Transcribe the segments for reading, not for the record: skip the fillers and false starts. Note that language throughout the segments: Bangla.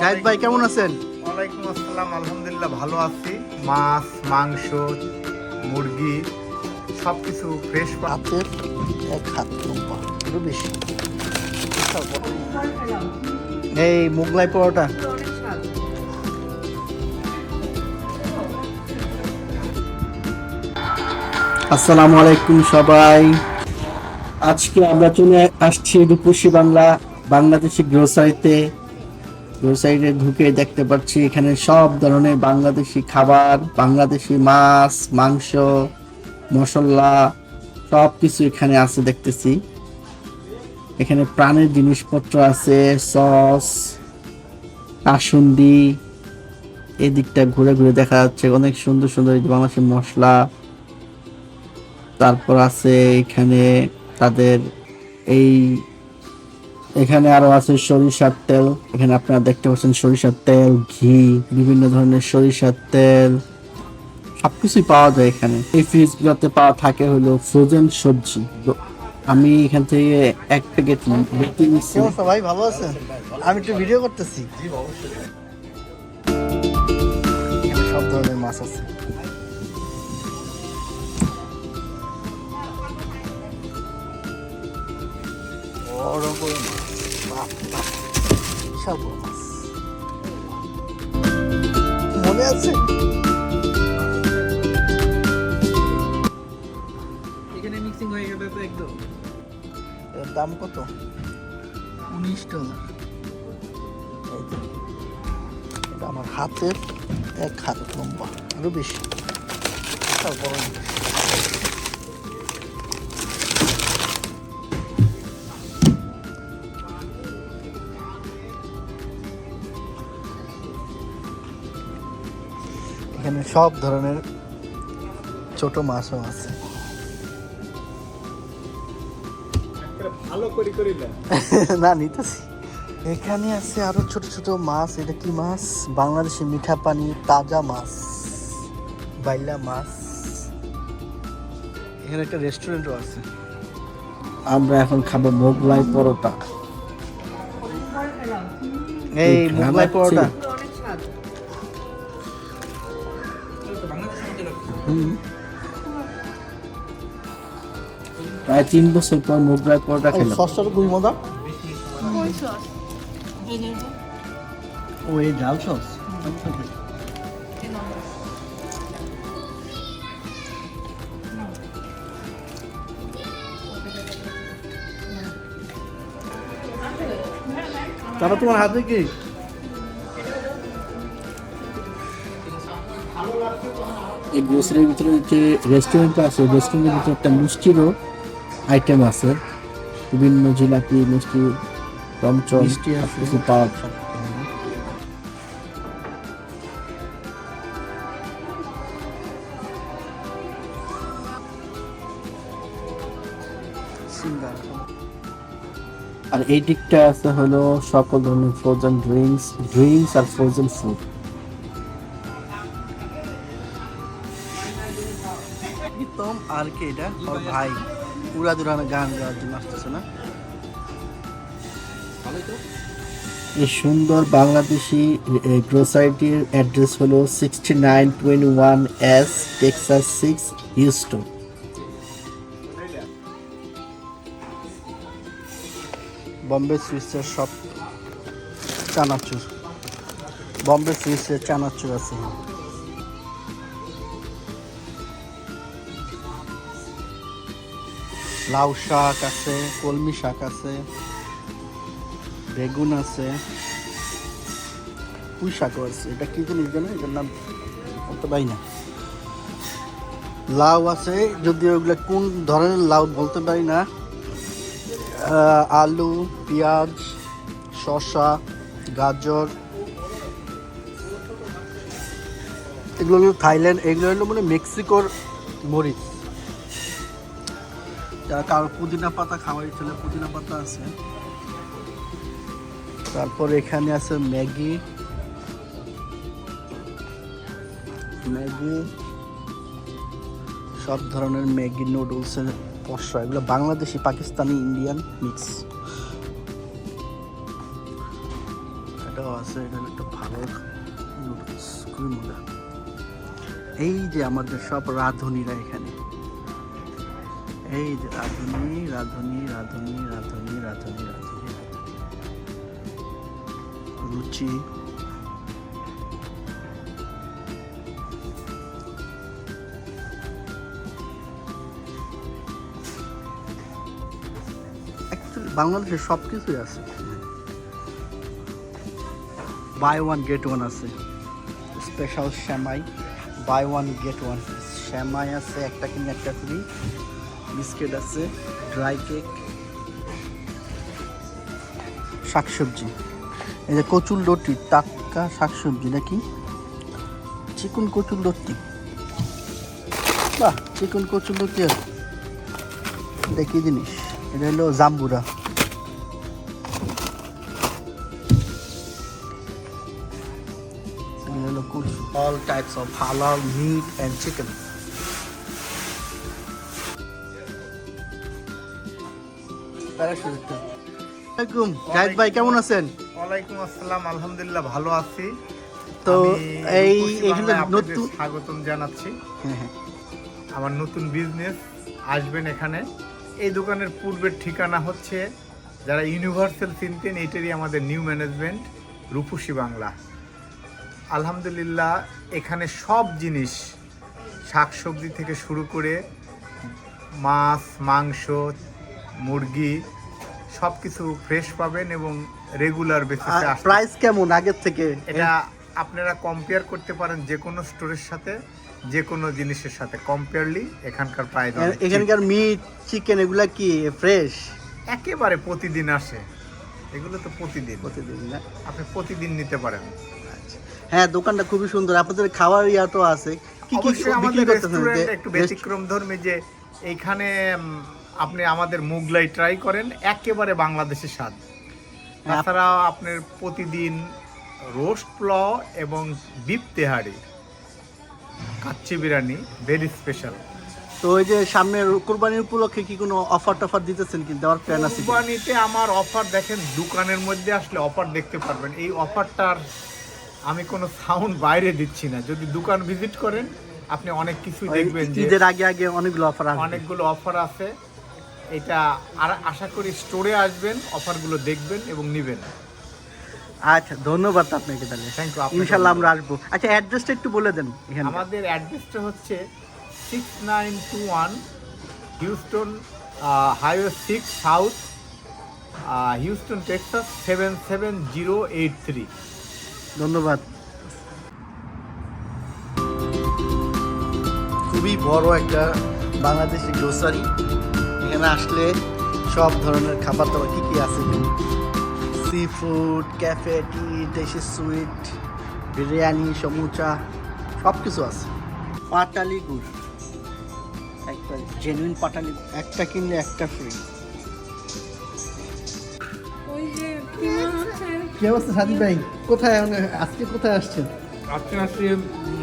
জাহিদ ভাই কেমন আছেন? ওয়ালাইকুম আসসালাম, আলহামদুলিল্লাহ ভালো আছি। মাছ, মাংস, মুরগি সবকিছু ফ্রেশ হাতের এক হাত লম্বা, একটু বেশি। এই মোগলাই পরোটা। আসসালামু আলাইকুম সবাই। আজকে আমরা চলে আসছি রূপসী বাংলাদেশি গ্রোসারিতে ঢুকে দেখতে পাচ্ছি এখানে সব ধরনের বাংলাদেশি খাবার, বাংলাদেশি মাছ, মাংস, মশলা সব কিছু এখানে আছে দেখতেছি। এখানে প্রাণের জিনিসপত্র আছে, সস, কাসুন্দি। এদিকটা ঘুরে ঘুরে দেখা যাচ্ছে অনেক সুন্দর সুন্দর বাংলাদেশি মশলা। তারপর আছে এখানে তাদের এখানে আরো আছে সরিষার তেল। এখানে আপনারা দেখতে পাচ্ছেন সরিষার তেল, ঘি, বিভিন্ন ধরনের সরিষার তেল সবকিছুই পাওয়া যায় এখানে। এই ফ্রিজ গুলোতে পাওয়া থাকে হলো ফ্রোজেন সবজি। আমি এখান থেকে এক প্যাকেট নিচ্ছি। সবাই ভালো আছেন? আমি একটু ভিডিও করতেছি। এখানে সব ধরনের মাছ আছে। বড় বড় মাছ, বিশাল বড় মাছ। মনে আছে? এখানে মিক্সিং হয়ে গেলে তো একদম। এর দাম কত? $19। এটা আমার হাতের এক হাত লম্বা, আরো বেশি। বিশাল বড় মাছ। এখানে সব ধরনের ছোট মাছও আছে। ভালো করে করিলেন না নিতেছি। এখানে আছে আরো ছোট ছোট মাছ। এটা কি মাছ? বাংলাদেশি মিঠা পানি তাজা মাছ, বাইলা মাছ। এখানে একটা রেস্টুরেন্টও আছে। আমরা এখন খাবো মোগলাই পরোটা। এই মোগলাই পরোটা প্রায় 3 বছর পর মোগলাই পরোটা খেলাম। সসটা খুবই মজা। ও এই ডাল সস। তারপর তোমার হাতে কি? এই গ্রোসারির ভিতরে যে রেস্টুরেন্ট আছে, রেস্টুরেন্টের ভিতরে একটা মিষ্টিরও আইটেম আছে। বিভিন্ন জিলাপি, মিষ্টি, চমচম কিছু পাওয়া যায়। আর এই দিকটা আছে হলো সকল ধরনের ফ্রোজেন ড্রিঙ্কস আর ফ্রোজেন ফুড। প্রীতম আর কে এটা? ওর ভাই পুরা দুরানো গান গাওয়ার জন্য আসতেছে না? এই সুন্দর বাংলাদেশি গ্রোসারিটির অ্যাড্রেস হলো 6921 টেক্সাস 6 হিউস্টন। বম্বে সুইসের সব চানাচুর, বম্বে সুইসের চানাচুর আছে। লাউ শাক আছে, কলমি শাক আছে, বেগুন আছে, পুঁই শাকও আছে। এটা কি জিনিস জানো? এটার নাম বলতে পারি না। লাউ আছে, যদিও ওগুলো কোন ধরনের লাউ বলতে পারি না। আলু, পেঁয়াজ, শসা, গাজর, এগুলো হলো থাইল্যান্ড। এগুলো হলো মানে মেক্সিকোর মরিচ। কারো পুদিনা পাতা খাওয়ার ইচ্ছে হলে পুদিনা পাতা আছে। তারপর এখানে আছে ম্যাগি, সব ধরনের ম্যাগি, নুডলসের পসরা। এগুলো বাংলাদেশি, পাকিস্তানি, ইন্ডিয়ান মিক্স। এটা আছে, এটা হলো একটা ভালো নুডলস, খুবই মজা। এই যে আমাদের সব রাঁধুনিরা এখানে, এই যে রাঁধুনি রাঁধুনি রাঁধুনি রাঁধুনি রাঁধুনি রাঁধুনি রুচি। অ্যাকচুয়ালি বাংলাদেশে সব কিছুই আছে, বাই ওয়ান গেট ওয়ান আছে। Special shemai, by one get one শ্যামাই আছে, একটা কিনে একটা ফ্রি। বিস্কিট আছে, ড্রাই কেক, শাকসবজি। এই যে কচুর লতি, টাটকা শাকসবজি নাকি চিকন কচুর লতি, বাহ চিকন কচুর লতি। আর দেখি জিনিস, এটা হলো জাম্বুরা। All types of halal meat and chicken. আসসালামু জাহিদ ভাই, কেমন আছেন? ওয়ালাইকুম আসসালাম, আলহামদুলিল্লাহ ভালো আছি। তো আমি এই রূপসী এখানে বাংলায় আপনাদের নতুন স্বাগতম জানাচ্ছি। হ্যাঁ, আমার নতুন বিজনেস, আসবেন এখানে। এই দোকানের পূর্বের ঠিকানা হচ্ছে, যারা ইউনিভার্সাল চিনতেন, এইটারই আমাদের নিউ ম্যানেজমেন্ট, রূপসী বাংলা। আলহামদুলিল্লাহ এখানে সব জিনিস, শাকসবজি থেকে শুরু করে মাছ, মাংস, মুরগি সব কিছু ফ্রেশ পাবেন এবং রেগুলার বেসিসে আসবে। প্রাইস কেমন আগের থেকে? এটা আপনারা কম্পেয়ার করতে পারেন যে কোনো স্টোরের সাথে, যে কোনো জিনিসের সাথে কম্পেয়ারলি এখানকার প্রাইস। এখানকার মিট, চিকেন এগুলা কি ফ্রেশ? একেবারে প্রতিদিন আসে, এগুলো তো প্রতিদিন প্রতিদিন না? আপনি প্রতিদিন নিতে পারেন। আচ্ছা। হ্যাঁ, দোকানটা খুবই সুন্দর। আপনাদের খাবার ইয়া তো আছে, কি কি অবশ্যই বিক্রি আমাদের করতেছেন? রেস্টুরেন্ট একটু ব্যতিক্রম ধর্মী, যে এইখানে আপনি আমাদের মুগলাই ট্রাই করেন, একেবারে বাংলাদেশি স্বাদ। তাছাড়া আপনার প্রতিদিন রোস্ট পোলাও এবং বিফ তেহারি, কাচ্চি বিরিয়ানি ভেরি স্পেশাল। তো ওই যে সামনে কুরবানির উপলক্ষে কি কোনো অফার টফার দিতেছেন, কি দেওয়ার প্ল্যান আছে কি? কুরবানিতে আমার অফার দেখেন, দোকানের মধ্যে আসলে অফার দেখতে পারবেন। এই অফারটার আমি কোনো সাউন্ড বাইরে দিচ্ছি না, যদি দোকান ভিজিট করেন আপনি অনেক কিছুই দেখবেন যে ঈদের আগে আগে অনেকগুলো অফার আছে। অনেকগুলো অফার আছে। এটা আর আশা করি স্টোরে আসবেন, অফারগুলো দেখবেন এবং নেবেন। আচ্ছা, ধন্যবাদ আপনাকে তাহলে। Thank you, আপনাকে ইনশাআল্লাহ আমরা ধন্যবাদ। আসবো। আচ্ছা, অ্যাড্রেসটা একটু বলে দেন এখানে। আমাদের অ্যাড্রেসটা হচ্ছে 6921 Houston highway 6 south, Houston Texas 77083। ধন্যবাদ। খুবই বড় একটা বাংলাদেশি গ্রোসারি। এখানে আসলে সব ধরনের খাবার দাবার কি কি আছে, সি ফুড, ক্যাফে, টি, দেশি সুইট, বিরিয়ানি, সমুচা সব কিছু আছে। পাটালি গুড়, একটা জেনুইন পাটালি, একটা কিনলে একটা ফ্রি। কি অবস্থা সাজিদ ভাই? কোথায় আজকে কোথায় আসছেন? আজকে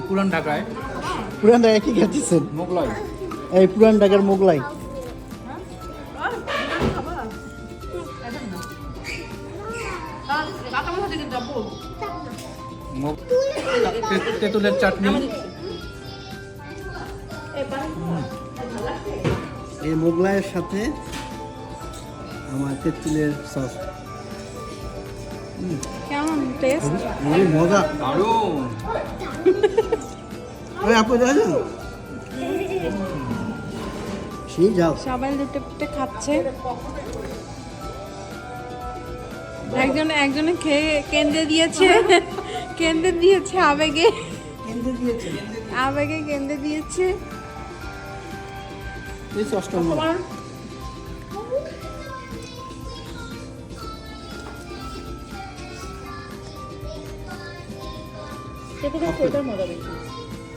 পুরান ঢাকায় পুরান ঢাকায় কি খেতেছেন? মোগলাই। এই পুরান ঢাকার মোগলাই। তেঁতুলের চাটনি, এই মোগলাইয়ের সাথে আমার তেঁতুলের সস, কেমন টেস্ট? খুবই মজা। দারুণ। ওই আপু যাবেন? সেই যাও। সবাই লুটে পুটে খাচ্ছে। একজনে খেয়ে কেন্দ্রে দিয়েছে, কেন্দ্রে দিয়েছে আবেগে, আবেগে কেন্দ্রে দিয়েছে। এই সসটা মজা।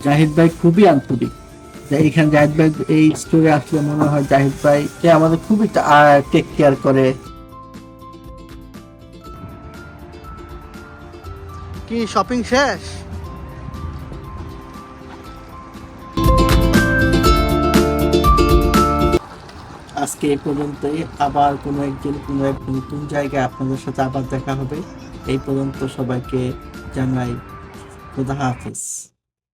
জাহিদ ভাই খুবই আন্তরিক। এইখানে জাহিদ ভাই এই স্টোরে আসলে মনে হয় জাহিদ ভাই আমাদের খুবই টেক কেয়ার করে। কি শপিং শেষ? আজকে এই পর্যন্তই। আবার কোনো একদিন কোনো এক নতুন জায়গায় আপনাদের সাথে আবার দেখা হবে। এই পর্যন্ত সবাইকে জানাই খুদা হাফেজ।